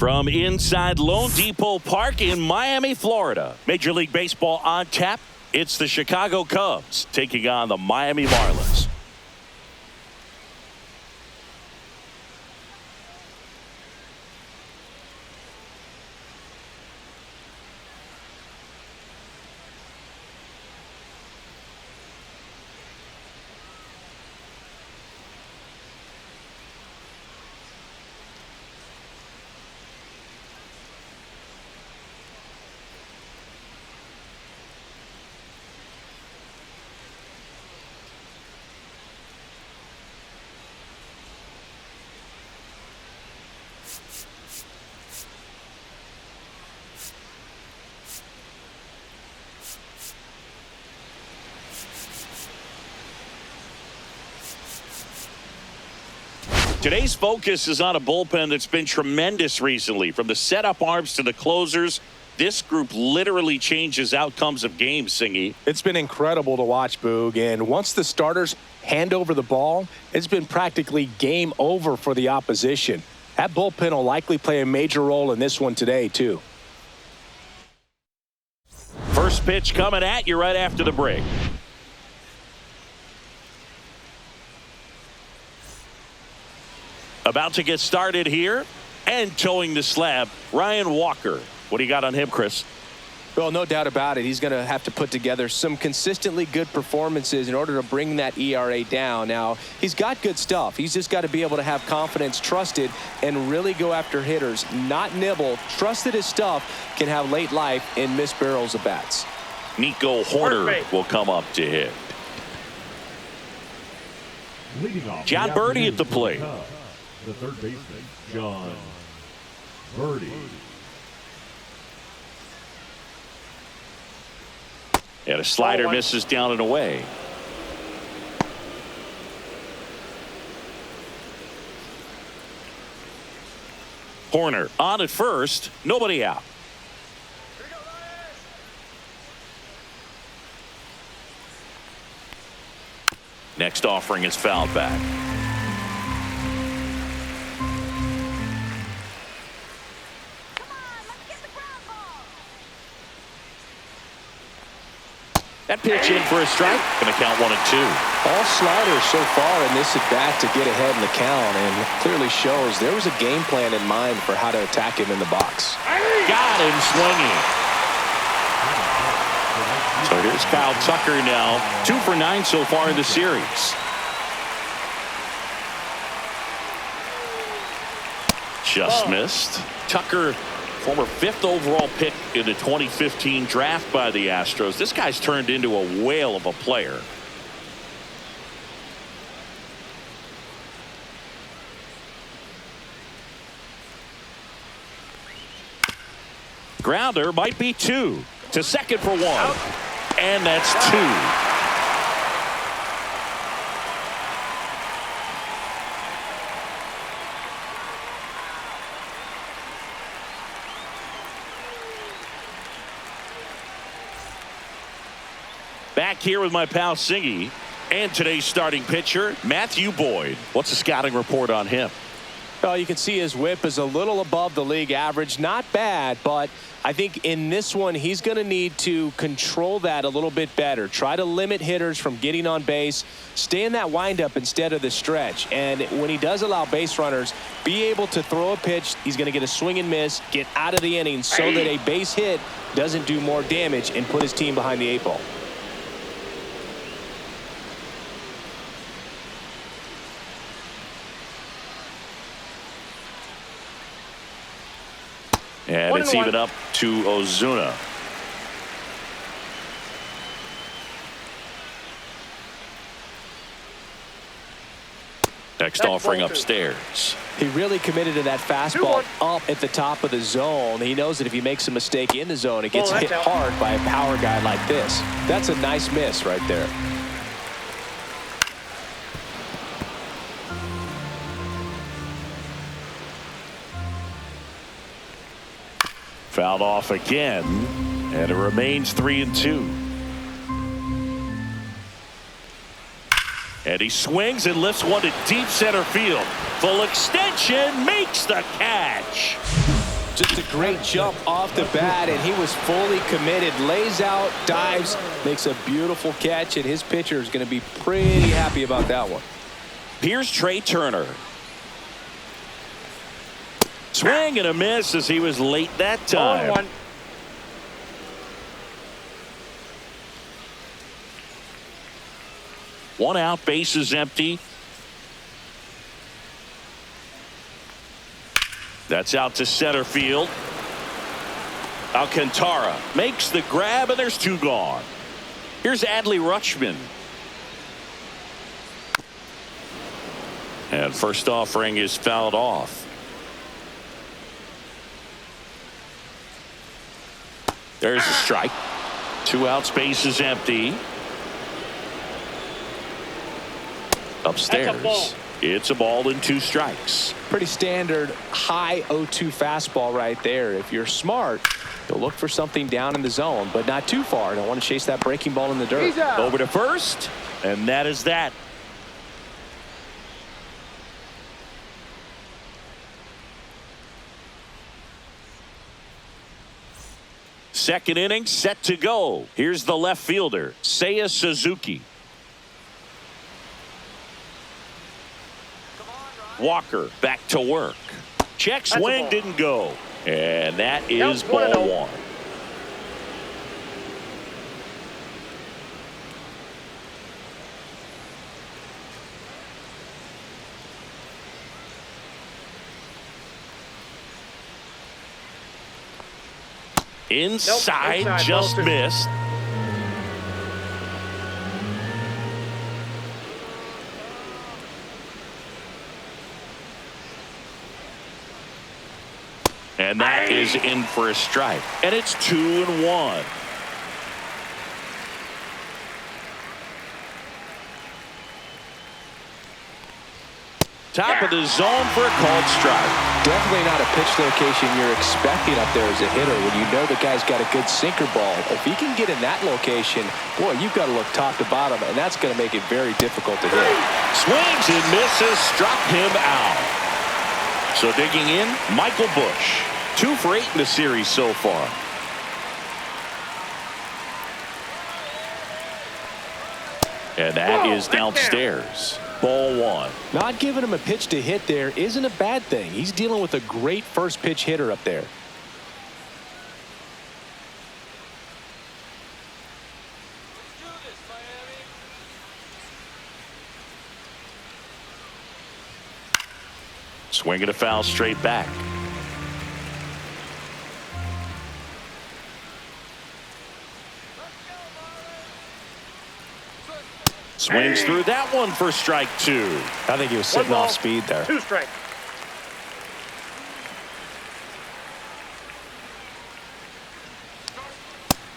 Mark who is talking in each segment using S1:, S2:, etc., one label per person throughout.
S1: From inside Lone Depot Park in Miami, Florida. Major League Baseball on tap. It's the Chicago Cubs taking on the Miami Marlins. Today's focus is on a bullpen that's been tremendous recently. From the setup arms to the closers, this group literally changes outcomes of games, Singy.
S2: It's been incredible to watch, Boog. And once the starters hand over the ball, it's been practically game over for the opposition. That bullpen will likely play a major role in this one today, too.
S1: First pitch coming at you right after the break. About to get started here and towing the slab, Ryan Walker. What do you got on him, Chris?
S3: Well, no doubt about it. He's going to have to put together some consistently good performances in order to bring that ERA down. Now, he's got good stuff. He's just got to be able to have confidence, trusted, and really go after hitters, not nibble. Trust that his stuff can have late life and miss barrels of bats.
S1: Nico Horner will come up to hit. John Birdie at the plate.
S4: The third baseman, John Birdie.
S1: And a slider misses down and away. Horner on at first, nobody out. Next offering is fouled back. That pitch in for a strike. Going to count 1-2.
S3: All sliders so far in this at bat to get ahead in the count, and clearly shows there was a game plan in mind for how to attack him in the box.
S1: Got him swinging. So here's Kyle Tucker now. 2 for 9 so far in the series. Just missed. Tucker, former 5th overall pick in the 2015 draft by the Astros. This guy's turned into a whale of a player. Grounder might be 2 to second for 1. And that's 2. Back here with my pal Singy and today's starting pitcher, Matthew Boyd. What's the scouting report on him?
S3: Well, you can see his whip is a little above the league average. Not bad, but I think in this one, he's going to need to control that a little bit better. Try to limit hitters from getting on base. Stay in that windup instead of the stretch. And when he does allow base runners, be able to throw a pitch. He's going to get a swing and miss, get out of the inning so that a base hit doesn't do more damage and put his team behind the 8 ball.
S1: And it's even up to Ozuna. Next offering upstairs.
S3: He really committed to that fastball up at the top of the zone. He knows that if he makes a mistake in the zone, it gets hit hard by a power guy like this. That's a nice miss right there.
S1: Fouled off again, and it remains 3-2. And he swings and lifts one to deep center field. Full extension, makes the catch.
S3: Just a great jump off the bat, and he was fully committed. Lays out, dives, makes a beautiful catch, and his pitcher is going to be pretty happy about that one.
S1: Here's Trey Turner. Swing and a miss as he was late that time. 1 out, bases empty. That's out to center field. Alcantara makes the grab, and there's 2 gone. Here's Adley Rutschman. And first offering is fouled off. There's a strike. 2 outs, bases empty. Upstairs. It's a ball and 2 strikes.
S3: Pretty standard high 0-2 fastball right there. If you're smart, you'll look for something down in the zone, but not too far. Don't want to chase that breaking ball in the dirt.
S1: Over to first, and that is that. Second inning set to go. Here's the left fielder, Seiya Suzuki. Walker back to work. Check swing, didn't go. And that is ball 1. Inside, just missed. And that is in for a strike. And it's 2-1. Top of the zone for a called strike.
S3: Definitely not a pitch location you're expecting up there as a hitter when you know the guy's got a good sinker ball. If he can get in that location, boy, you've got to look top to bottom, and that's going to make it very difficult to hit.
S1: Swings and misses, struck him out. So digging in, Michael Busch. 2 for 8 in the series so far. And that is downstairs. Ball 1.
S3: Not giving him a pitch to hit there isn't a bad thing. He's dealing with a great first pitch hitter up there.
S1: Swinging a foul straight back. Swings through that one for strike 2.
S3: I think he was sitting off speed there.
S5: 2 strikes.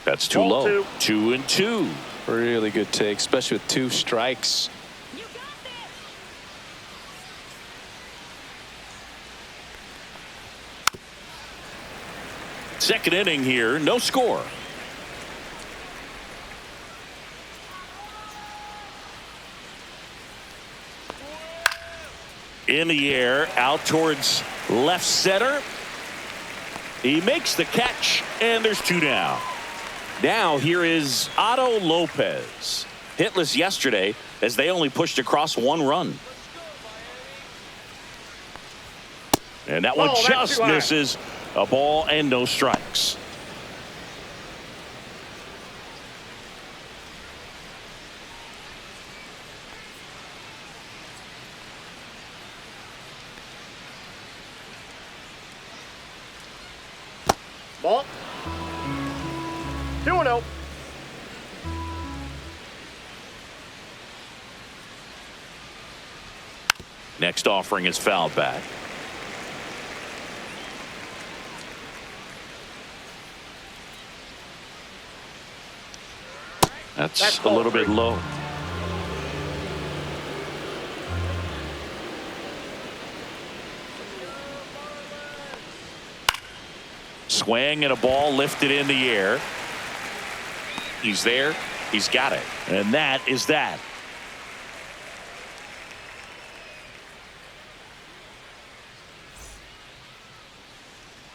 S1: That's too low. 2-2.
S3: Really good take, especially with 2 strikes.
S1: Second inning here, no score. In the air, out towards left center. He makes the catch, and there's 2 down. Now here is Otto Lopez. Hitless yesterday as they only pushed across 1 run. And that one just misses. A ball and no strikes.
S5: Ball. 2-0.
S1: Next offering is fouled back. That's a little bit low. Swing and a ball lifted in the air. He's there. He's got it. And that is that.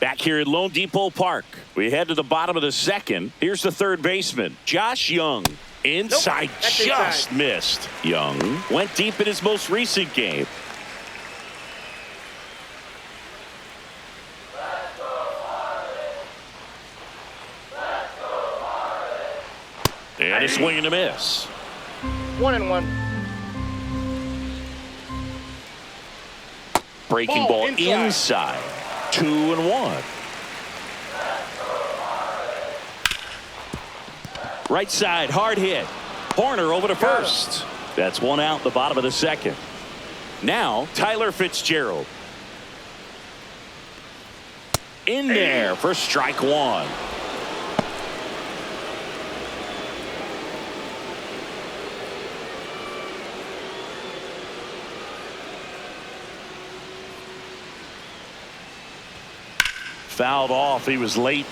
S1: Back here at Lone Depot Park, we head to the bottom of the second. Here's the third baseman, Josh Young. Inside, just missed. Young went deep in his most recent game. And a swing and a miss.
S5: 1-1.
S1: Breaking ball inside. 2-1. Right side, hard hit. Horner over to first. That's one out, the bottom of the second. Now, Tyler Fitzgerald. In there for strike one. Fouled off. He was late.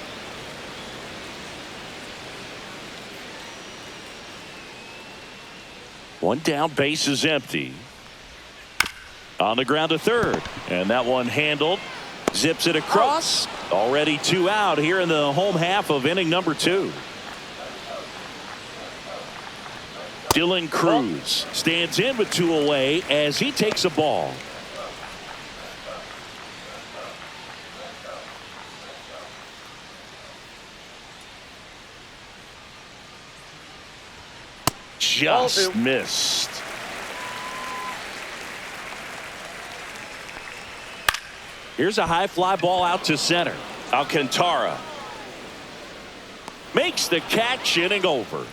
S1: One down, base is empty. On the ground to third. And that one handled. Zips it across. Already 2 out here in the home half of inning number 2. Dylan Cruz stands in with 2 away as he takes a ball. Just missed. Here's a high fly ball out to center. Alcantara makes the catch, inning over.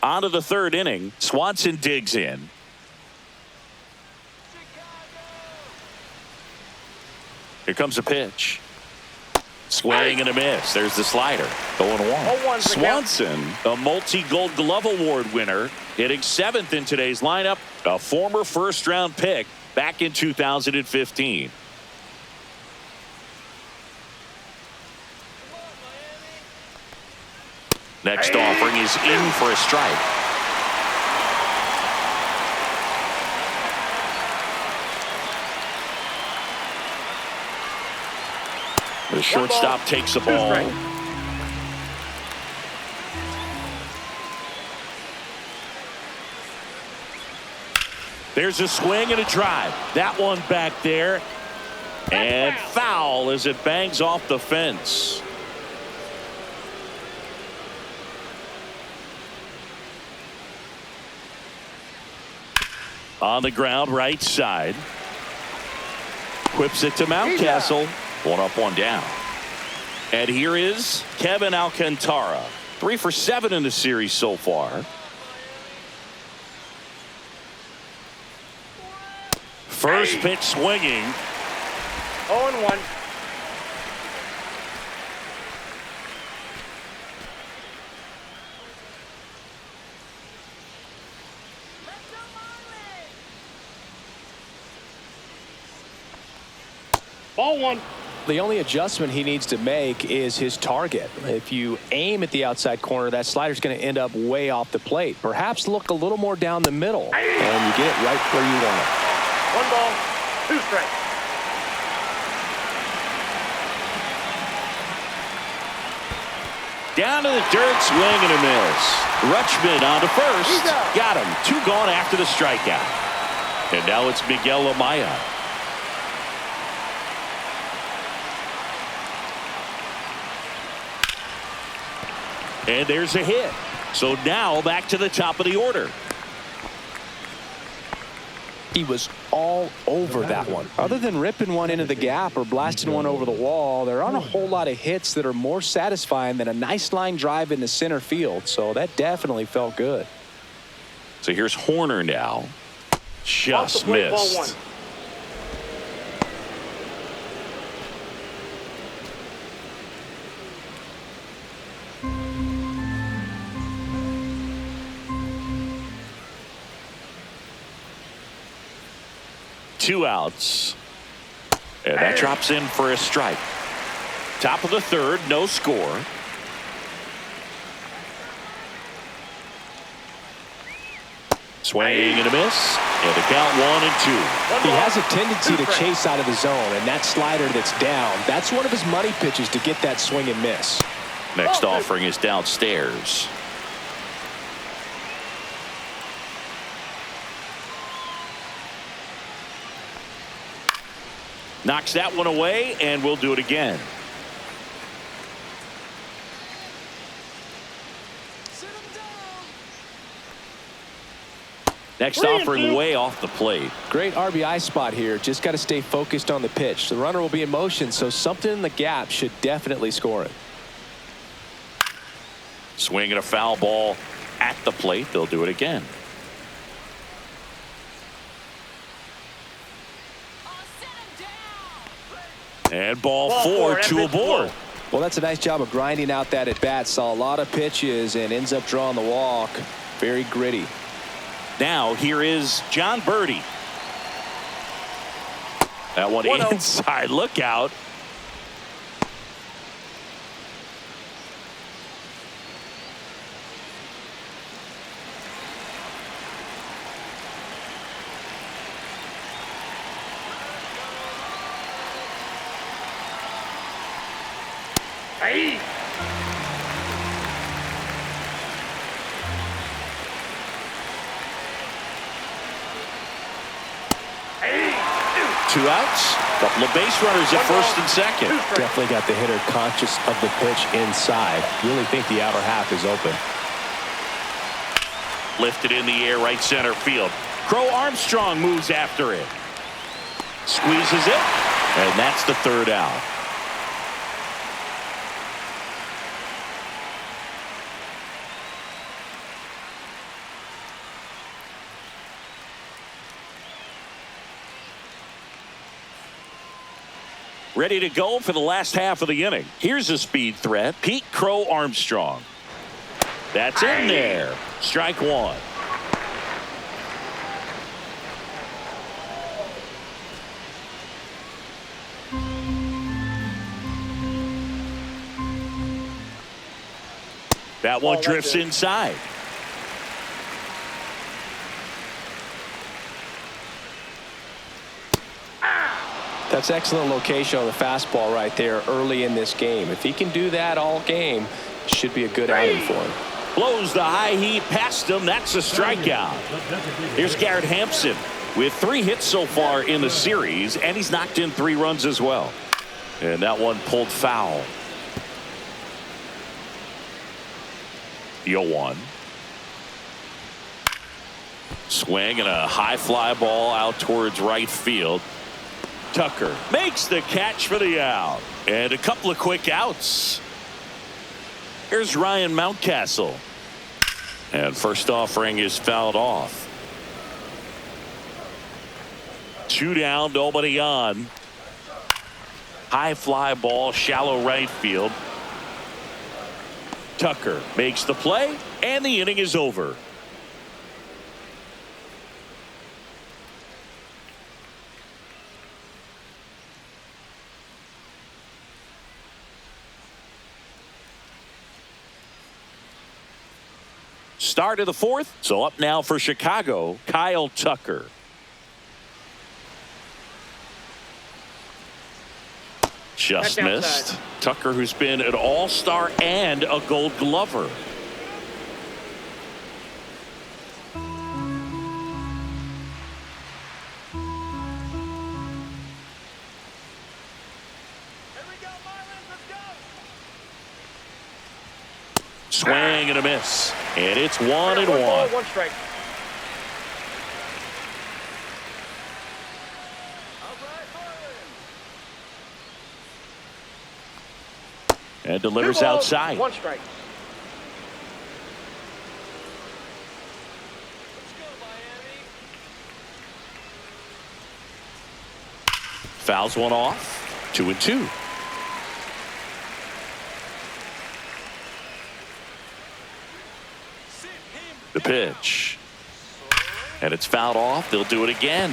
S1: On to the third inning. Swanson digs in. Here comes a pitch. Swing and a miss. There's the slider. 0-1. Swanson, a multi-Gold Glove Award winner, hitting 7th in today's lineup. A former first-round pick back in 2015. Next offering is in for a strike. The shortstop takes the ball. There's a swing and a drive. That one back there. And foul as it bangs off the fence. On the ground, right side. Whips it to Mountcastle. 1 up, 1 down. And here is Kevin Alcantara. 3 for 7 in the series so far. First pitch swinging.
S5: 0-1. Ball 1.
S3: The only adjustment he needs to make is his target. If you aim at the outside corner, that slider's going to end up way off the plate. Perhaps look a little more down the middle, and you get it right where you want it.
S5: 1 ball, 2 strikes.
S1: Down to the dirt, swing and a miss. Rutschman on to first. Got him. 2 gone after the strikeout. And now it's Miguel Amaya. And there's a hit. So now back to the top of the order.
S3: He was all over that one. Other than ripping one into the gap or blasting one over the wall, there aren't a whole lot of hits that are more satisfying than a nice line drive into center field. So that definitely felt good.
S1: So here's Horner now. Just missed.
S5: Ball 1.
S1: 2 outs. And that drops in for a strike. Top of the third, no score. Swing and a miss. And the count 1-2.
S2: He has a tendency to chase out of the zone, and that slider that's down, that's one of his money pitches to get that swing and miss.
S1: Next offering is downstairs. Knocks that one away, and we'll do it again. Next offering way off the plate.
S3: Great RBI spot here. Just got to stay focused on the pitch. The runner will be in motion, so something in the gap should definitely score it.
S1: Swing and a foul ball at the plate. They'll do it again. And ball four, 2 aboard.
S3: Well, that's a nice job of grinding out that at bat. Saw a lot of pitches and ends up drawing the walk. Very gritty.
S1: Now here is John Birdie. That one inside. Look out.
S5: Hey.
S1: 2 outs. Couple of base runners at first and second.
S3: Definitely got the hitter conscious of the pitch inside. Really think the outer half is open.
S1: Lifted in the air, right center field. Crow Armstrong moves after it. Squeezes it. And that's the 3rd out. Ready to go for the last half of the inning. Here's a speed threat. Pete Crow Armstrong. That's in there. Strike 1. That one drifts inside.
S3: That's excellent location on the fastball right there early in this game. If he can do that all game, it should be a good outing for him.
S1: Blows the high heat past him. That's a strikeout. Here's Garrett Hampson with 3 hits so far in the series, and he's knocked in 3 runs as well. And that one pulled foul. The 0-1. Swing and a high fly ball out towards right field. Tucker makes the catch for the out. And a couple of quick outs. Here's Ryan Mountcastle. And first offering is fouled off. 2 down, nobody on. High fly ball, shallow right field. Tucker makes the play, and the inning is over. Start of the 4th. So up now for Chicago, Kyle Tucker. Just missed. Tucker, who's been an all-star and a Gold Glover. Swing and a miss. And it's 1-1.
S5: 1 strike.
S1: And delivers outside.
S5: 1 strike.
S1: Fouls one off. 2-2. The pitch. And it's fouled off. They'll do it again.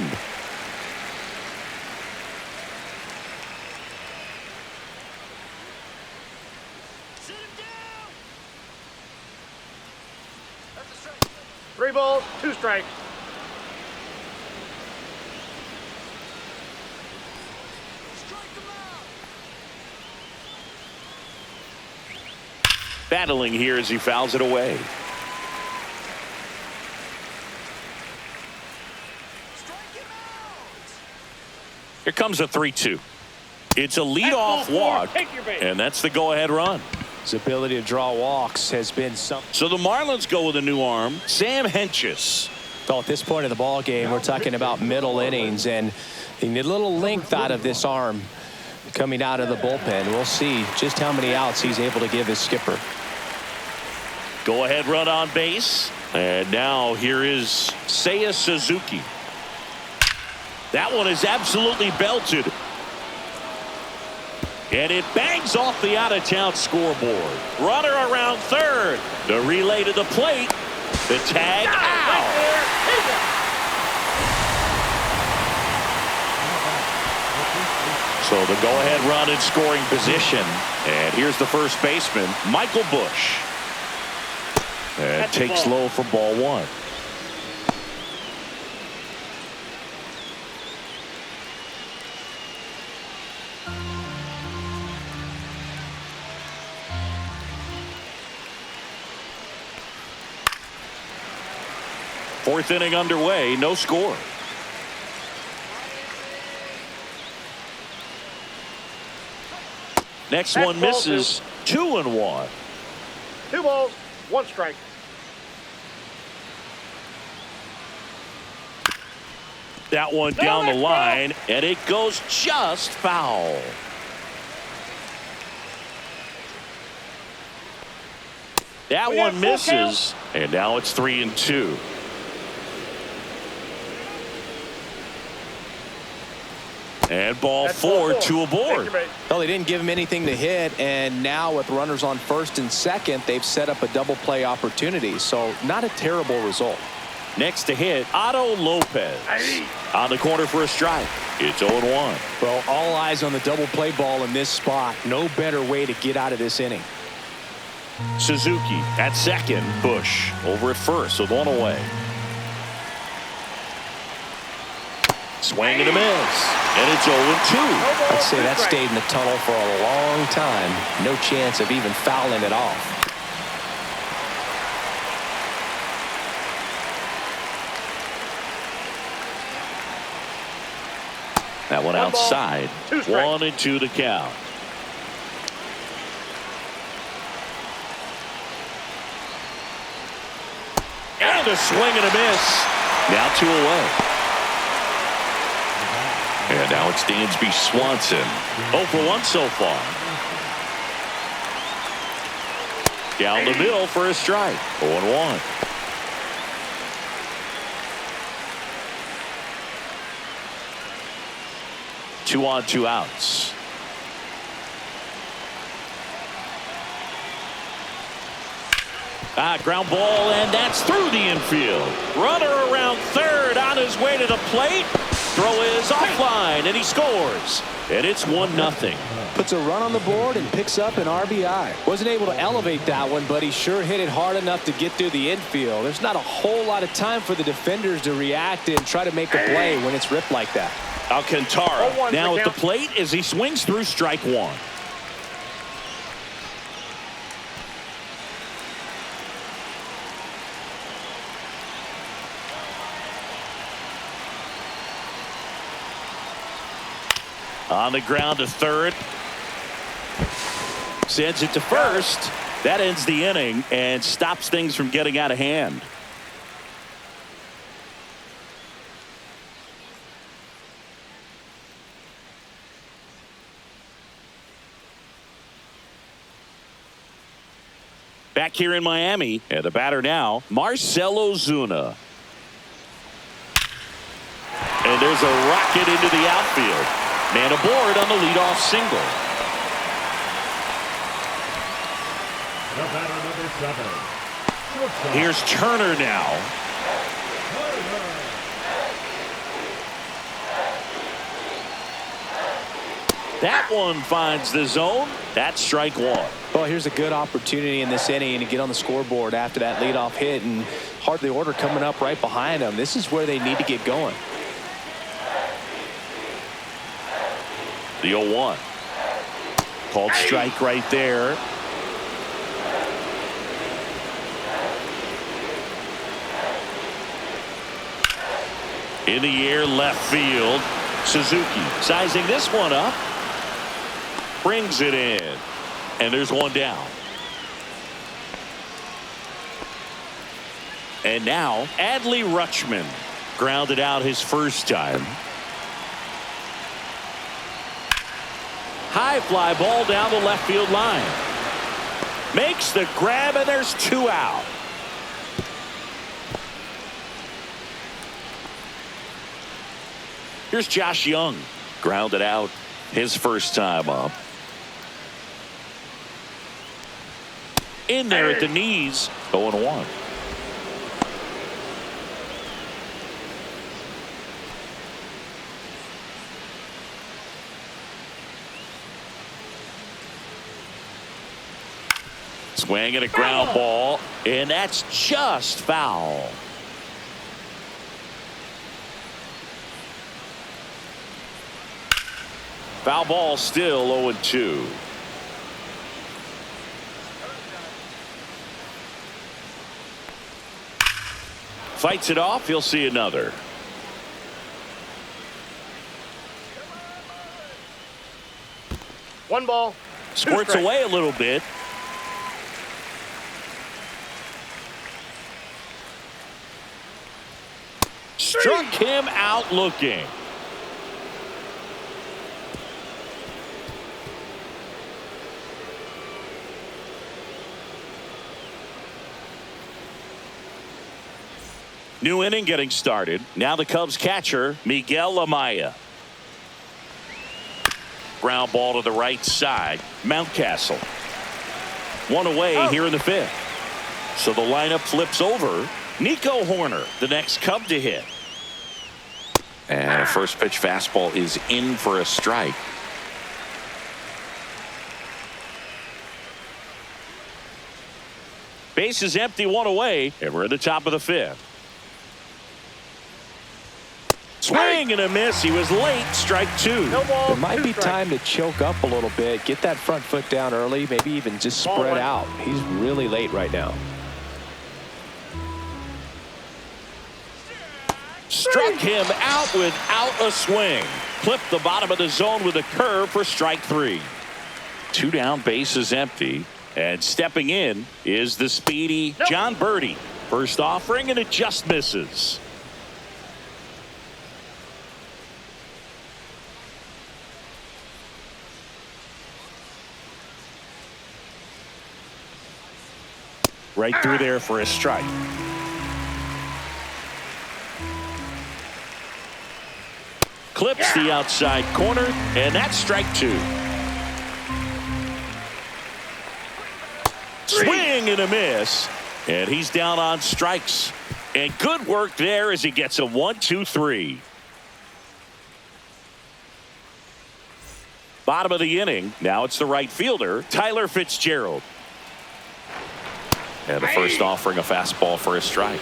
S5: Sit him down. 3 balls, 2 strikes.
S1: battling here as he fouls it away. Here comes a 3-2. It's a leadoff walk, and that's the go-ahead run.
S3: His ability to draw walks has been something.
S1: So the Marlins go with a new arm, Sam Hentges.
S3: Well, at this point of the ball game, we're talking about middle innings, and you need a little length out of this arm coming out of the bullpen. We'll see just how many outs he's able to give his skipper.
S1: Go-ahead run on base, and now here is Seiya Suzuki. That one is absolutely belted. And it bangs off the out-of-town scoreboard. Runner around third. The relay to the plate. The tag out. So the go-ahead run in scoring position. And here's the first baseman, Michael Busch. And takes low for ball one. Fourth inning underway, no score. Next one misses. 2-1.
S5: 2 balls, 1 strike.
S1: That one down the line, and it goes just foul. That one misses, and now it's 3-2. And ball 4, 2 aboard.
S3: Well, they didn't give him anything to hit, and now with runners on first and second, they've set up a double play opportunity. So not a terrible result.
S1: Next to hit, Otto Lopez. On the corner for a strike. It's 0-1.
S3: Well, all eyes on the double play ball in this spot. No better way to get out of this inning.
S1: Suzuki at second. Busch over at first with 1 away. Swing and a miss. And it's 0-2.
S3: I'd say that stayed in the tunnel for a long time. No chance of even fouling it off.
S1: That one outside. 1-2 the count. And a swing and a miss. Now 2 away. And now it's Dansby Swanson. 0 for 1 so far. Down the middle for a strike. 0-1. Two on, 2 outs. Ground ball, and that's through the infield. Runner around third on his way to the plate. Throw is offline, and he scores. And it's 1-0.
S3: Puts a run on the board and picks up an RBI. Wasn't able to elevate that one, but he sure hit it hard enough to get through the infield. There's not a whole lot of time for the defenders to react and try to make a play when it's ripped like that.
S1: Alcantara now at the plate as he swings through strike 1. On the ground to third. Sends it to first. That ends the inning and stops things from getting out of hand. Back here in Miami, and the batter now, Marcell Ozuna. And there's a rocket into the outfield. Man aboard on the leadoff single.
S4: The batter, number 7.
S1: Here's Turner now. That one finds the zone. That's strike 1.
S3: Well, here's a good opportunity in this inning to get on the scoreboard after that leadoff hit, and hardly order coming up right behind them. This is where they need to get going.
S1: The 0-1. Called strike right there. In the air, left field. Suzuki sizing this one up. Brings it in. And there's one down. And now, Adley Rutschman grounded out his first time. High fly ball down the left field line. Makes the grab, and there's 2 out. Here's Josh Young. Grounded out his first time up. In there at the knees. 0-1. Swing and a ground ball, and that's just foul. Foul ball, still 0-2. Fights it off. He'll see another.
S5: One ball.
S1: Squirts away a little bit. Struck him out looking. New inning getting started. Now the Cubs catcher, Miguel Amaya. Ground ball to the right side. Mountcastle. One away here in the 5th. So the lineup flips over. Nico Horner, the next Cub to hit. And a first pitch fastball is in for a strike. Base is empty, one away, and we're at the top of the 5th. Swing and a miss. He was late. Strike 2.
S5: No ball.
S3: There might be time to choke up a little bit, get that front foot down early, maybe even just spread out. He's really late right now.
S1: Struck him out without a swing. Clipped the bottom of the zone with a curve for strike 3. 2 down, base is empty. And stepping in is the speedy John Birdie. First offering, and it just misses. Right through there for a strike. Clips the outside corner, and that's strike 2. Swing and a miss, and he's down on strikes. And good work there as he gets a 1-2-3. Bottom of the inning. Now it's the right fielder, Tyler Fitzgerald. And the first offering, a fastball for a strike.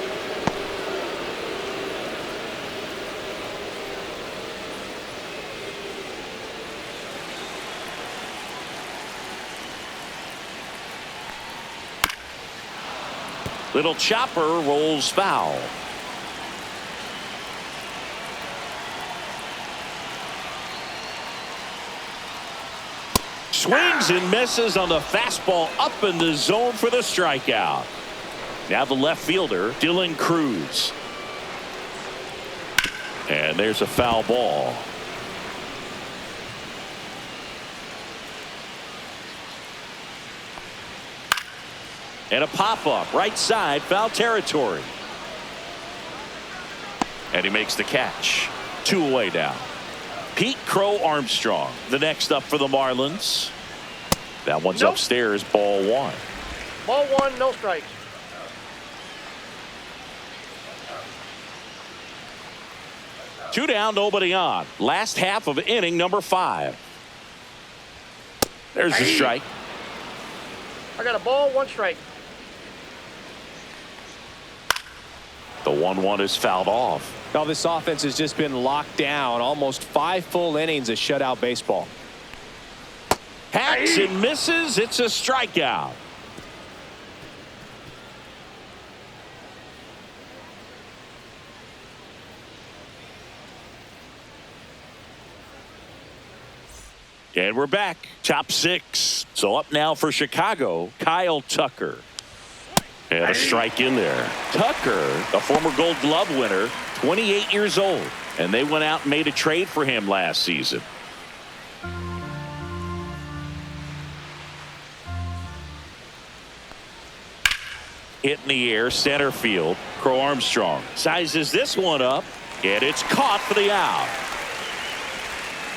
S1: Little chopper rolls foul. Swings and misses on the fastball up in the zone for the strikeout. Now the left fielder, Dylan Cruz. And there's a foul ball. And a pop-up right side, foul territory. And he makes the catch. 2 away now. Pete Crow Armstrong, the next up for the Marlins. That one's upstairs, ball 1.
S5: Ball 1, no strikes.
S1: Two down, nobody on. Last half of inning number 5. There's the strike.
S5: I got a ball, 1 strike.
S1: The 1-1 is fouled off.
S3: Now this offense has just been locked down. Almost 5 full innings of shutout baseball.
S1: Hacks and misses. It's a strikeout. And we're back. Top 6. So up now for Chicago, Kyle Tucker. And a strike in there. Tucker, a former Gold Glove winner, 28 years old. And they went out and made a trade for him last season. Hit in the air, center field. Crow Armstrong sizes this one up, and it's caught for the out.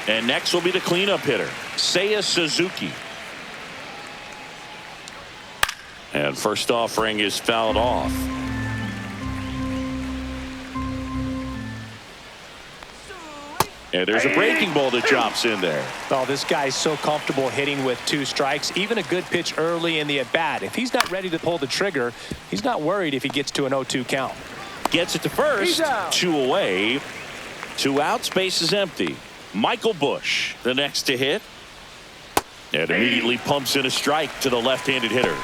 S1: And next will be the cleanup hitter, Seiya Suzuki. And first offering is fouled off. And there's a breaking ball that drops in there.
S3: Oh, this guy's so comfortable hitting with 2 strikes. Even a good pitch early in the at-bat. If he's not ready to pull the trigger, he's not worried if he gets to an 0-2 count.
S1: Gets it to first. 2 away. 2 out. Space is empty. Michael Busch, the next to hit. And immediately pumps in a strike to the left-handed hitter.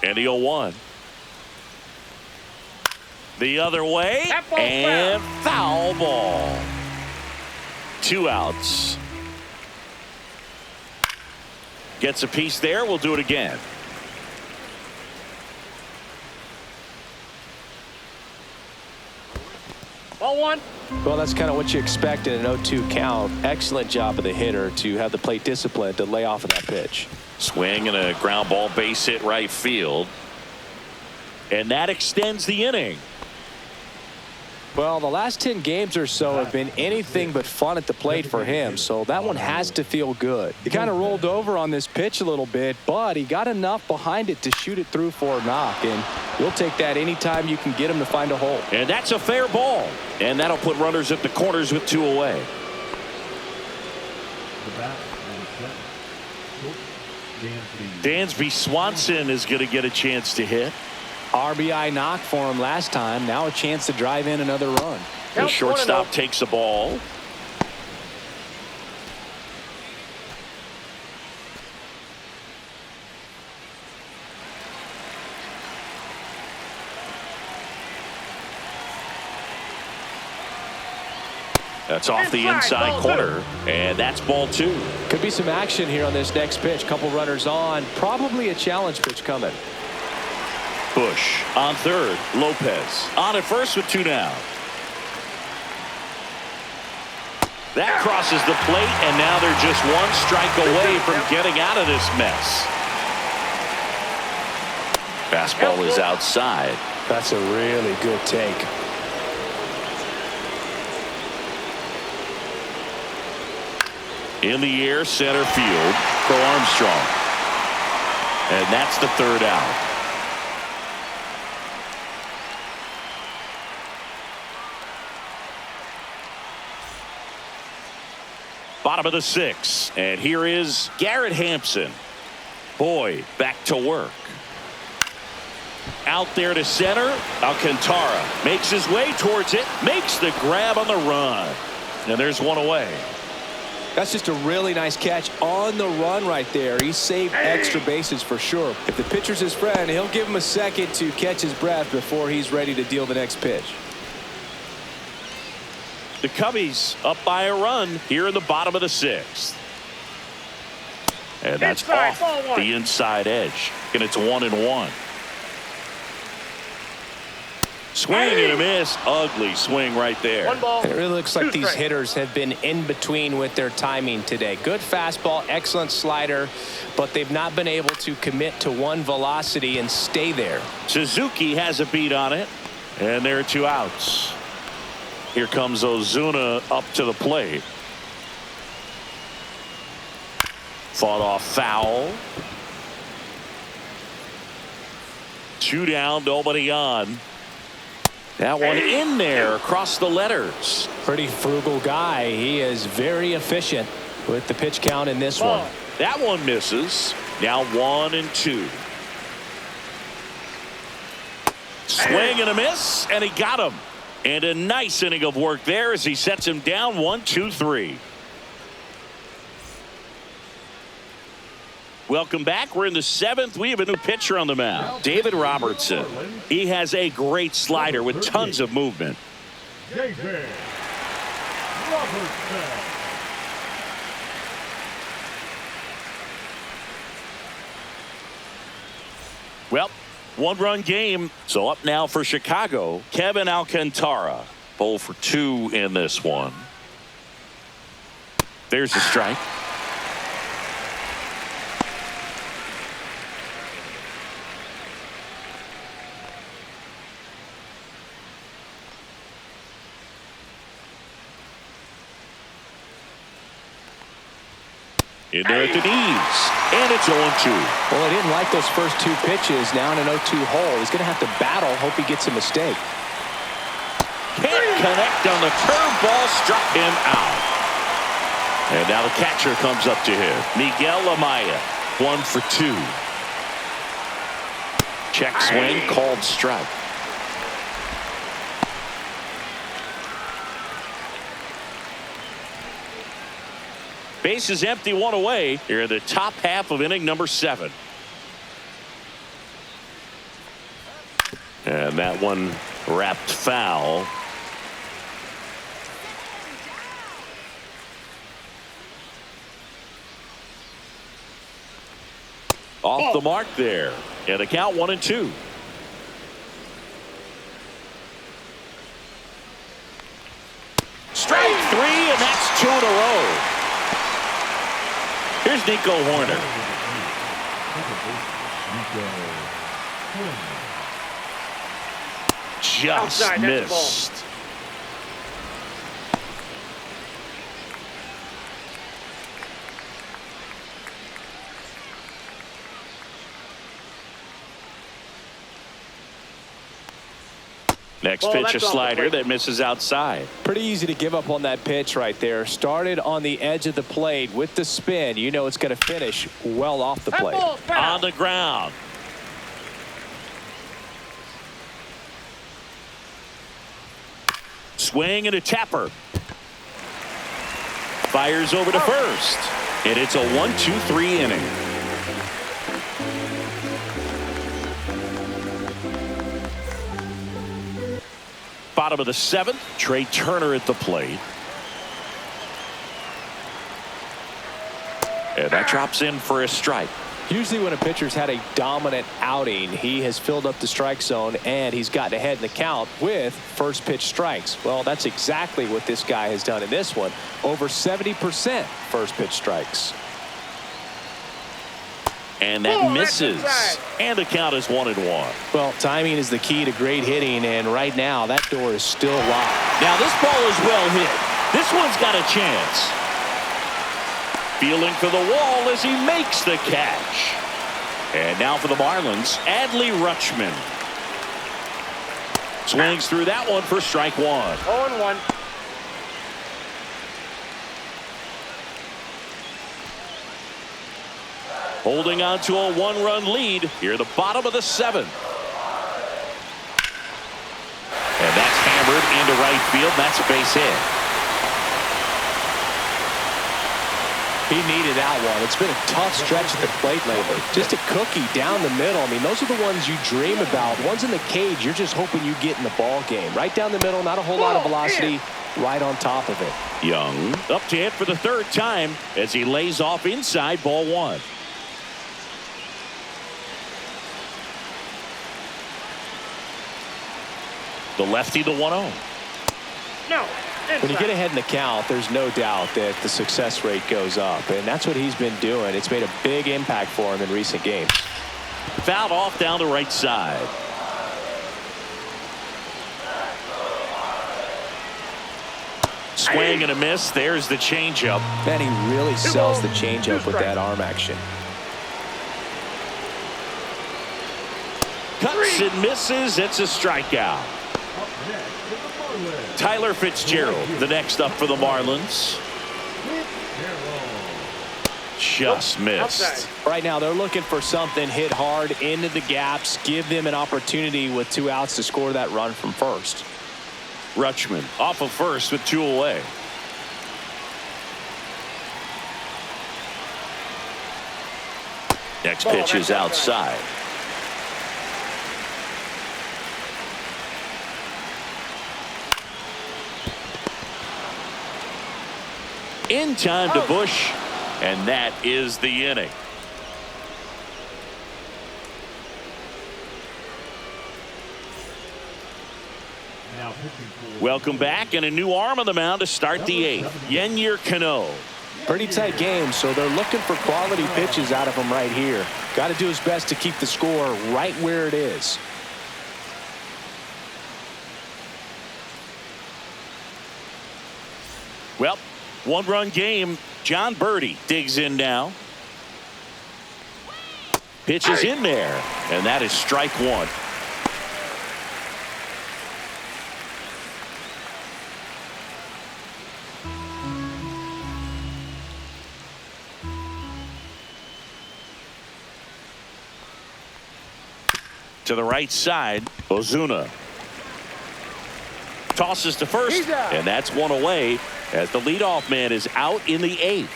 S1: And the 0-1. The other way. And foul ball. 2 outs. Gets a piece there. We'll do it again.
S5: Ball 1.
S3: Well, that's kind of what you expect in an 0-2 count. Excellent job of the hitter to have the plate discipline to lay off of that pitch.
S1: Swing and a ground ball base hit right field. And that extends the inning.
S3: Well, the last 10 games or so have been anything but fun at the plate for him, so that one has to feel good. He kind of rolled over on this pitch a little bit, but he got enough behind it to shoot it through for a knock, and you'll take that anytime you can get him to find a hole.
S1: And that's a fair ball. And that'll put runners at the corners with 2 away. Dansby Swanson is going to get a chance to hit.
S3: RBI knock for him last time. Now a chance to drive in another run.
S1: The shortstop takes the ball. That's off the inside corner, and that's ball 2.
S3: Could be some action here on this next pitch. Couple runners on. Probably a challenge pitch coming.
S1: Busch on third. Lopez on at first with 2 down. That crosses the plate, and now they're just 1 strike away from getting out of this mess. Fastball is outside.
S3: That's a really good take.
S1: In the air, center field, Crow Armstrong. And that's the 3rd out. Bottom of the 6th, and here is Garrett Hampson. Boyd back to work. Out there to center. Alcantara makes his way towards it, makes the grab on the run. And there's 1 away.
S3: That's just a really nice catch on the run right there. He saved extra bases for sure. If the pitcher's his friend, he'll give him a second to catch his breath before he's ready to deal the next pitch.
S1: The Cubbies up by a run here in the bottom of the 6th. And that's off the inside edge. And it's 1-1. Swing and a miss. Ugly swing right there.
S5: 1 ball.
S3: It really looks like
S5: 2
S3: these
S5: strikes.
S3: hitters have been in between with their timing today. Good fastball, excellent slider, but they've not been able to commit to one velocity and stay there.
S1: Suzuki has a beat on it, and there are 2 outs. Here comes Ozuna up to the plate. Fought off foul. 2 down, nobody on. That one in there across the letters.
S3: Pretty frugal guy. He is very efficient with the pitch count in this one.
S1: That one misses. Now 1-2. Swing and a miss, and he got him. And a nice inning of work there as he sets him down 1-2-3. Welcome back. We're in the 7th. We have a new pitcher on the mound, David Robertson. He has a great slider with tons of movement.
S4: David Robertson.
S1: Well, one-run game. So up now for Chicago, Kevin Alcantara. 0 for 2 in this one. There's a strike. In there at the knees. And it's 0-2.
S3: Well, I didn't like those first 2 pitches. Now in an 0-2 hole. He's going to have to battle. Hope he gets a mistake.
S1: Can't connect on the curveball. Struck him out. And now the catcher comes up to him. Miguel Amaya. 1 for 2. Check swing. Called strike. Base is empty, 1 away. Here in the top half of inning number 7. And that one wrapped foul. Off the mark there. And the count 1-2. Strike 3, and that's 2 in a row. Here's Nico Horner. Just
S5: Outside, that's
S1: missed. Next pitch, a slider that misses outside.
S3: Pretty easy to give up on that pitch right there. Started on the edge of the plate with the spin. You know it's going to finish well off the plate.
S1: On the ground. Swing and a tapper. Fires over to first. And it's a 1-2-3 inning. Bottom of the 7th, Trey Turner at the plate. And that drops in for a strike.
S3: Usually when a pitcher's had a dominant outing, he has filled up the strike zone and he's gotten ahead in the count with first pitch strikes. Well, that's exactly what this guy has done in this one. Over 70% first pitch strikes.
S1: And that misses. And the count is 1-1.
S3: Well, timing is the key to great hitting, and right now that door is still locked.
S1: Now this ball is well hit. This one's got a chance. Feeling for the wall as he makes the catch. And now for the Marlins, Adley Rutschman. Swings through that one for strike 1.
S5: 0-1.
S1: Holding on to a 1-run lead here at the bottom of the 7th. And that's hammered into right field. That's a base hit.
S3: He needed that one. It's been a tough stretch at the plate lately. Just a cookie down the middle. I mean, those are the ones you dream about. Ones in the cage, you're just hoping you get in the ball game. Right down the middle, not a whole lot of velocity. Right on top of it.
S1: Young up to hit for the 3rd time as he lays off inside, ball 1. The lefty, the 1-0.
S5: No.
S3: When you get ahead in the count, there's no doubt that the success rate goes up, and that's what he's been doing. It's made a big impact for him in recent games.
S1: Fouled off down the right side. Swing and a miss. There's the changeup.
S3: Man, he really sells the changeup with that arm action.
S1: Cuts and misses. It's a strikeout. Tyler Fitzgerald, the next up for the Marlins. Just missed.
S3: Right now, they're looking for something hit hard into the gaps, give them an opportunity with 2 outs to score that run from first.
S1: Rutschman off of first with 2 away. Next pitch is outside. In time to Bush, and that is the inning. Welcome back, and a new arm on the mound to start the eighth. Yennier Cano.
S2: Pretty tight game, so they're looking for quality pitches out of him right here. Got to do his best to keep the score right where it is.
S1: Well, one-run game. John Birdie digs in now. Pitch is in there, and that is strike one. To the right side, Ozuna tosses to first, and that's one away as the leadoff man is out in the eighth.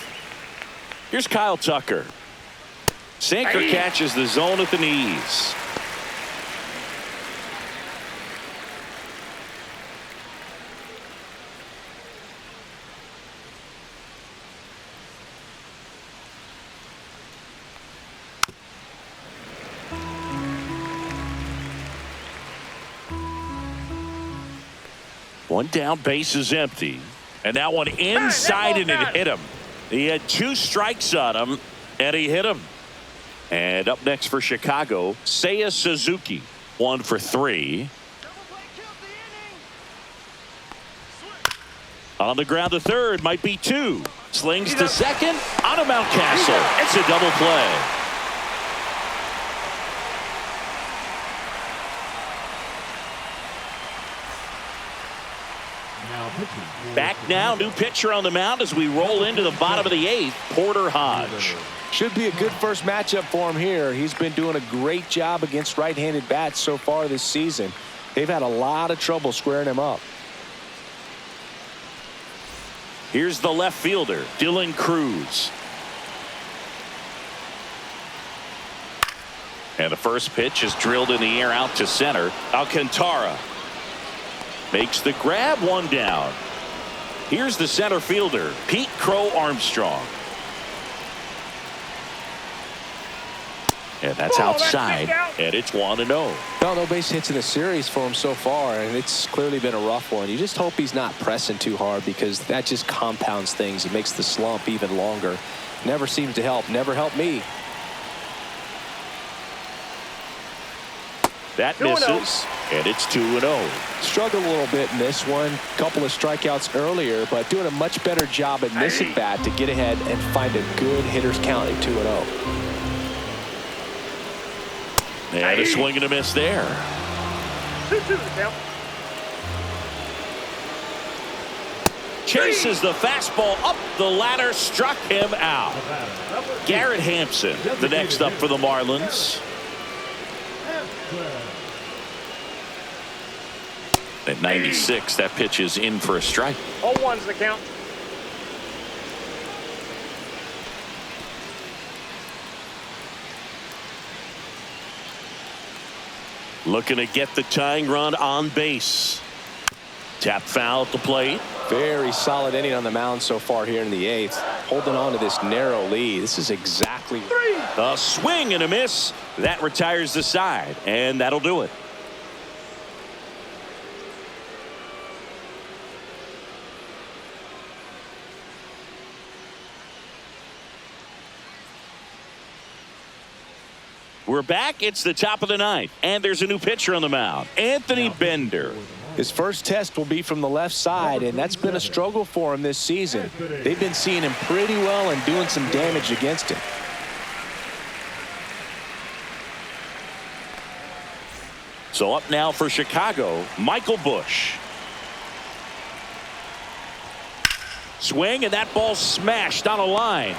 S1: Here's Kyle Tucker. Sinker catches the zone at the knees. One down, base is empty. And that one inside, and it hit him. He had 2 strikes on him, and he hit him. And up next for Chicago, Seiya Suzuki. 1 for 3. On the ground to third, might be 2. Slings to second, out of Mountcastle. It's a double play. Back now, new pitcher on the mound as we roll into the bottom of the eighth, Porter Hodge.
S2: Should be a good first matchup for him here. He's been doing a great job against right-handed bats so far this season. They've had a lot of trouble squaring him up.
S1: Here's the left fielder, Dylan Cruz. And the first pitch is drilled in the air out to center. Alcantara makes the grab, 1 down. Here's the center fielder, Pete Crow Armstrong. And that's outside, and it's 1-0.
S2: Well, no base hits in the series for him so far, and it's clearly been a rough one. You just hope he's not pressing too hard, because that just compounds things. It makes the slump even longer. Never seems to help. Never helped me.
S1: That misses, and it's 2-0.
S2: Struggled a little bit in this one. Couple of strikeouts earlier, but doing a much better job in this at bat to get ahead and find a good hitter's count at 2-0.
S1: And a swing and a miss there.
S5: 2-2 count.
S1: Chases the fastball up the ladder, struck him out. Garrett Hampson, the next up for the Marlins. At 96, that pitch is in for a strike.
S5: 0-1's the count.
S1: Looking to get the tying run on base. Tap foul at the plate.
S2: Very solid inning on the mound so far here in the eighth. Holding on to this narrow lead. This is exactly.
S1: A swing and a miss. That retires the side, and that'll do it. We're back. It's the top of the ninth, and there's a new pitcher on the mound, Anthony Bender.
S2: His first test will be from the left side, and that's been a struggle for him this season. They've been seeing him pretty well and doing some damage against him.
S1: So up now for Chicago, Michael Bush. Swing, and that ball smashed on a line.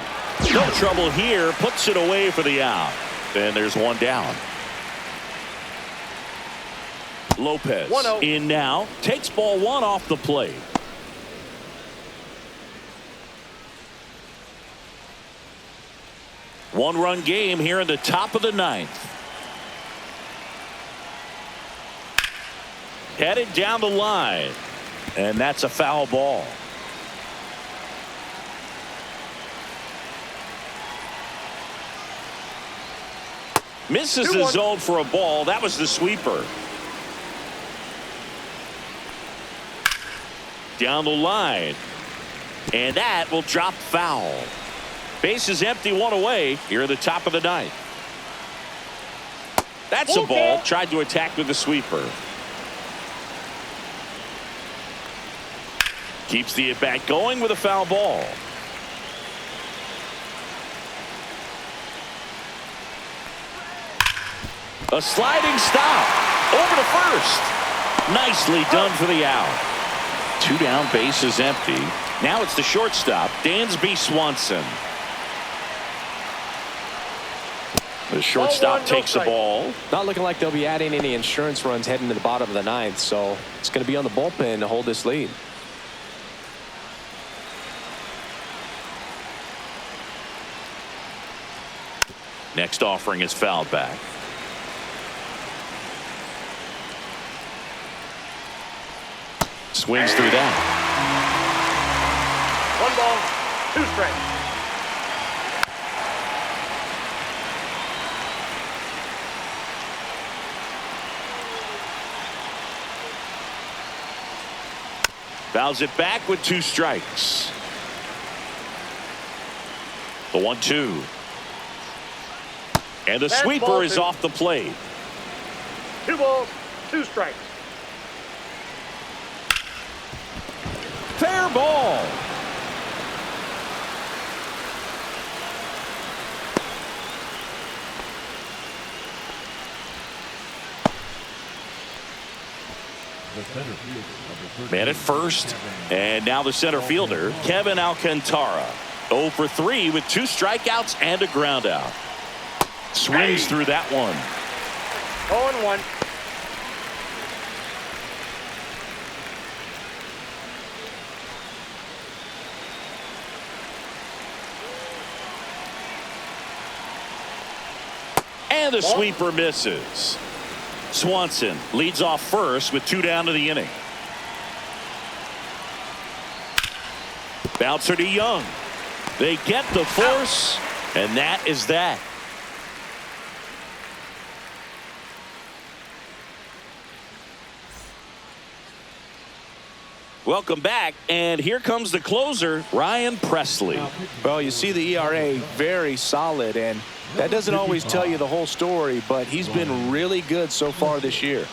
S1: No trouble here, puts it away for the out. And there's 1 down. Lopez
S5: 1-0.
S1: in now, takes ball 1 off the plate. One-run game here in the top of the ninth. Headed down the line. And that's a foul ball. Misses the zone for a ball. That was the sweeper. Down the line. And that will drop foul. Bases empty, one away here at the top of the ninth. That's a ball. Tried to attack with the sweeper. Keeps the at-bat going with a foul ball. A sliding stop. Over to first. Nicely done for the out. 2 down, bases empty. Now it's the shortstop, Dansby Swanson. The shortstop takes the ball.
S2: Not looking like they'll be adding any insurance runs heading to the bottom of the ninth, so it's going to be on the bullpen to hold this lead.
S1: Next offering is fouled back. Swings through that.
S5: 1 ball, 2 strikes.
S1: Fouls it back with 2 strikes. The 1-2. And the sweeper is off the plate.
S5: 2 balls, 2 strikes.
S1: Fair ball. Man at first, and now the center fielder, Kevin Alcantara. 0 for 3 with 2 strikeouts and a ground out. Swings through that one.
S5: 0-1.
S1: And the sweeper misses. Swanson leads off first with 2 down to the inning. Bouncer to Young. They get the force, and that is that. Welcome back, and here comes the closer, Ryan Presley.
S3: Well, you see the ERA very solid, and that doesn't always tell you the whole story, but he's been really good so far this year.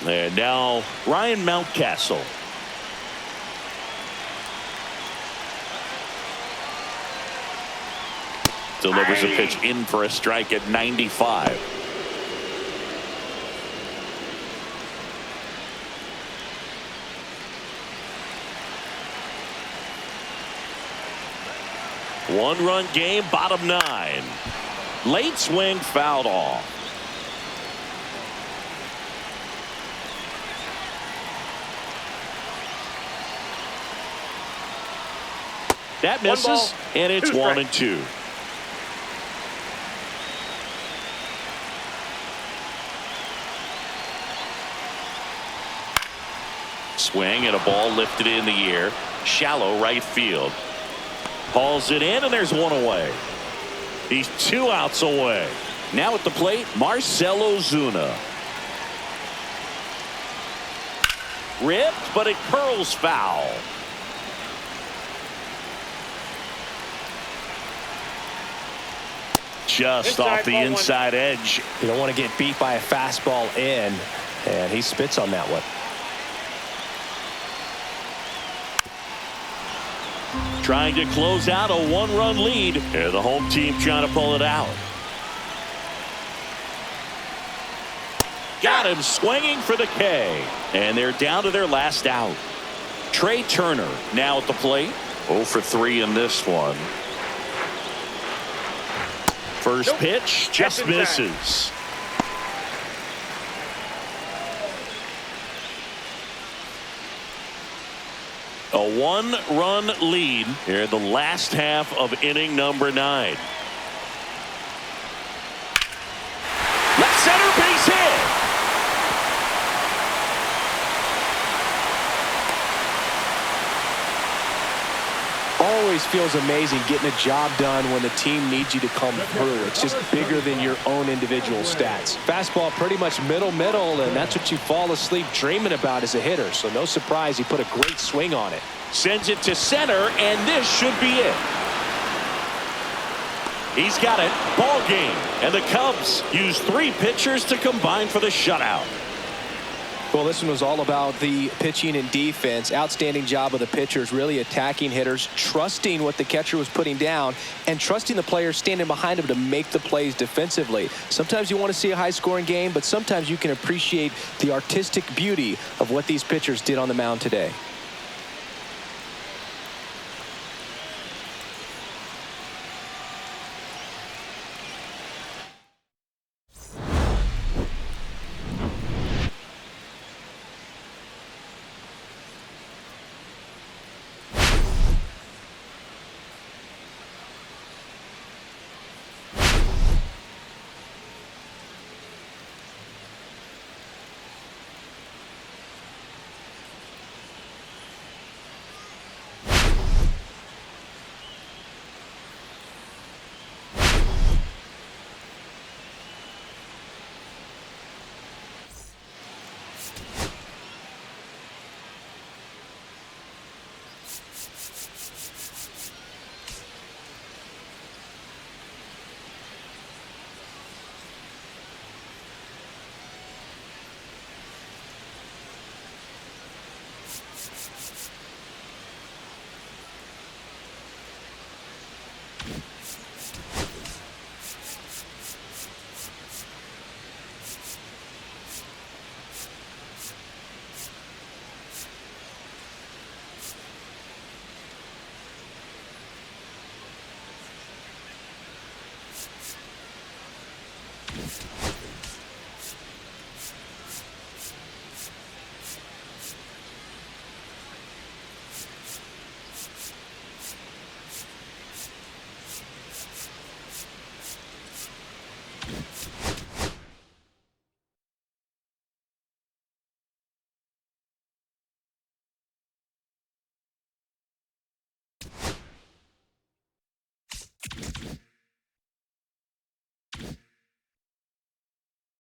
S1: And now Ryan Mountcastle. Delivers a pitch in for a strike at 95. One-run game, bottom 9. Late swing, fouled off. That misses, and it's 1-2. Swing and a ball lifted in the air. Shallow right field. Hauls it in, and there's 1 away. He's 2 outs away. Now at the plate, Marcell Ozuna. Ripped, but it curls foul. Just off the inside edge.
S2: You don't want to get beat by a fastball in, and he spits on that one.
S1: Trying to close out a 1-run lead. And the home team trying to pull it out. Got him swinging for the K. And they're down to their last out. Trey Turner now at the plate. 0 for 3 in this one. First pitch just misses. A one-run lead here in the last half of inning number 9. Left center base hit.
S3: Always feels amazing getting a job done when the team needs you to come through. It's just bigger than your own individual stats. Fastball pretty much middle, and that's what you fall asleep dreaming about as a hitter. So no surprise he put a great swing on it.
S1: Sends it to center, and this should be it. He's got it. Ball game. And the Cubs use 3 pitchers to combine for the shutout.
S3: Well, this one was all about the pitching and defense. Outstanding job of the pitchers, really attacking hitters, trusting what the catcher was putting down, and trusting the players standing behind him to make the plays defensively. Sometimes you want to see a high-scoring game, but sometimes you can appreciate the artistic beauty of what these pitchers did on the mound today.